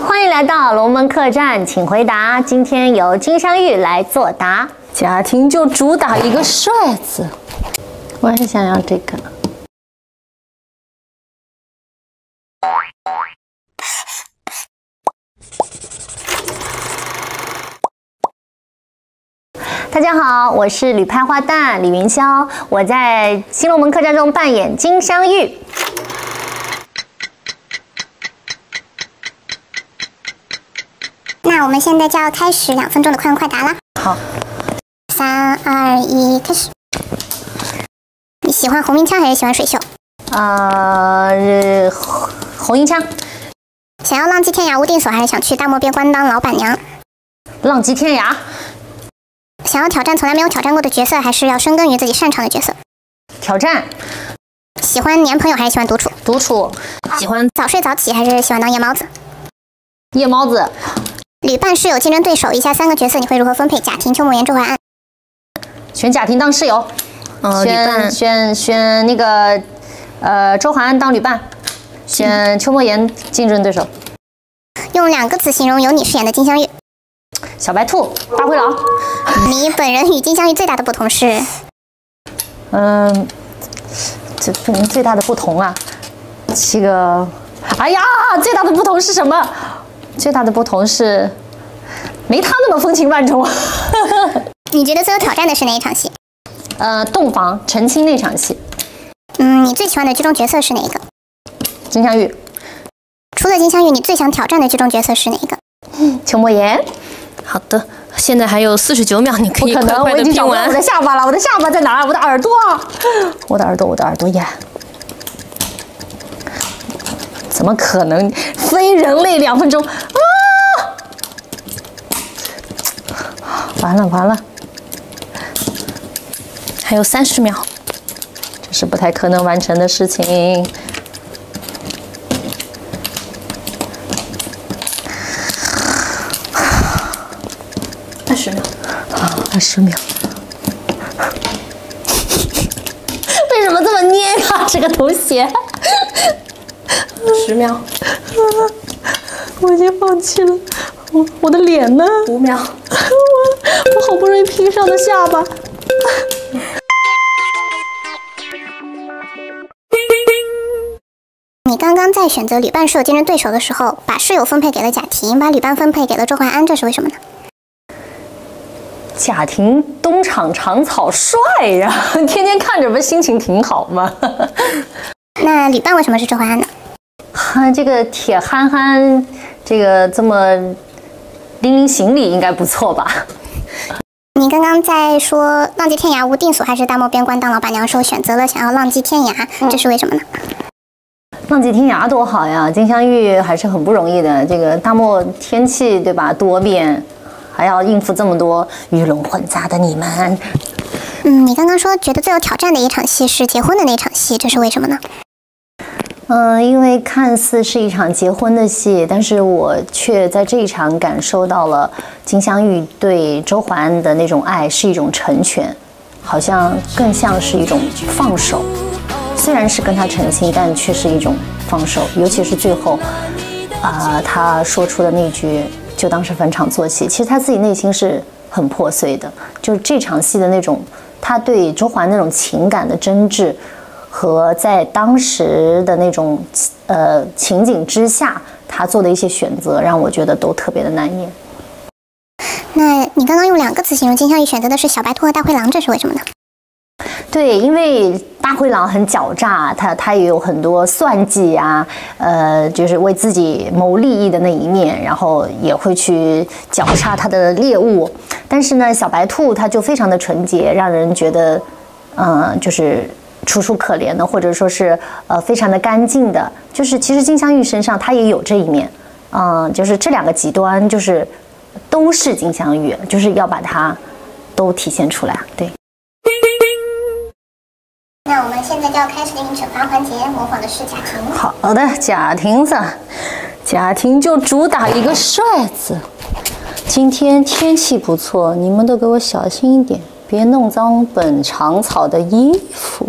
欢迎来到龙门客栈，请回答。今天由金镶玉来作答。家庭就主打一个帅字，我还是想要这个。大家好，我是旅拍花旦李云霄，我在新龙门客栈中扮演金镶玉。那我们现在就要开始2分钟的快问快答啦。好，3、2、1，开始。你喜欢红缨枪还是喜欢水袖？红缨枪。想要浪迹天涯无定所，还是想去大漠边关当老板娘？浪迹天涯。想要挑战从来没有挑战过的角色，还是要深耕于自己擅长的角色？挑战。喜欢黏朋友还是喜欢独处？独处。喜欢早睡早起还是喜欢当夜猫子？夜猫子。旅伴室友竞争对手，以下3个角色你会如何分配？贾婷、邱梦妍、周淮安。选贾婷当室友。选那个周淮安当旅伴。选邱梦妍竞争对手。用2个词形容由你饰演的金镶玉。小白兔、大灰狼。你本人与金镶玉最大的不同是？这最大的不同啊，这个，哎呀，最大的不同是什么？最大的不同是，没他那么风情万种。你觉得最有挑战的是哪一场戏？洞房成亲那场戏。你最喜欢的剧中角色是哪一个？金镶玉。除了金镶玉，你最想挑战的剧中角色是哪一个？邱梦妍。好的，现在还有49秒，你可以快快的拼完。我的下巴了，我的下巴在哪儿？我的耳朵，我的耳朵呀！怎么可能？非人类2分钟啊！完了，还有30秒，这是不太可能完成的事情。20秒，20秒。为什么这么捏呀？这个头衔。10秒。我已经放弃了。我的脸呢？5秒。我好不容易拼上的下巴。你刚刚在选择旅伴室友竞争对手的时候，把室友分配给了贾婷，把旅伴分配给了周淮安，这是为什么呢？贾婷冬场长草帅呀，天天看着不心情挺好吗？那旅伴为什么是周淮安呢？这个铁憨憨，这个这么拎行李应该不错吧？你刚刚在说浪迹天涯无定所还是大漠边关当老板娘的时候，选择了想要浪迹天涯，这是为什么呢？浪迹天涯多好呀，金镶玉还是很不容易的。这个大漠天气对吧，多变。还要应付这么多鱼龙混杂的你们。你刚刚说觉得最有挑战的一场戏是结婚的那场戏，这是为什么呢？因为看似是一场结婚的戏，但是我却在这一场感受到了金镶玉对周淮安的那种爱是一种成全，好像更像是一种放手。虽然是跟他成亲，但却是一种放手。尤其是最后，他说出的那句。就当是逢场作戏，其实他自己内心是很破碎的。就是这场戏的那种，他对周淮安那种情感的真挚，和在当时的那种情景之下，他做的一些选择，让我觉得都特别的难言。那你刚刚用2个词形容金镶玉选择的是小白兔和大灰狼，这是为什么呢？对，因为大灰狼很狡诈，他也有很多算计啊，就是为自己谋利益的那一面，然后也会去绞杀他的猎物。但是呢，小白兔他就非常的纯洁，让人觉得，就是楚楚可怜的，或者说是非常的干净的。就是其实金镶玉身上他也有这一面，就是这2个极端，就是都是金镶玉，就是要把它都体现出来，对。那我们现在就要开始进行惩罚环节，模仿的是贾婷。好的，贾婷子，贾婷就主打一个帅字。今天天气不错，你们都给我小心一点，别弄脏本长草的衣服。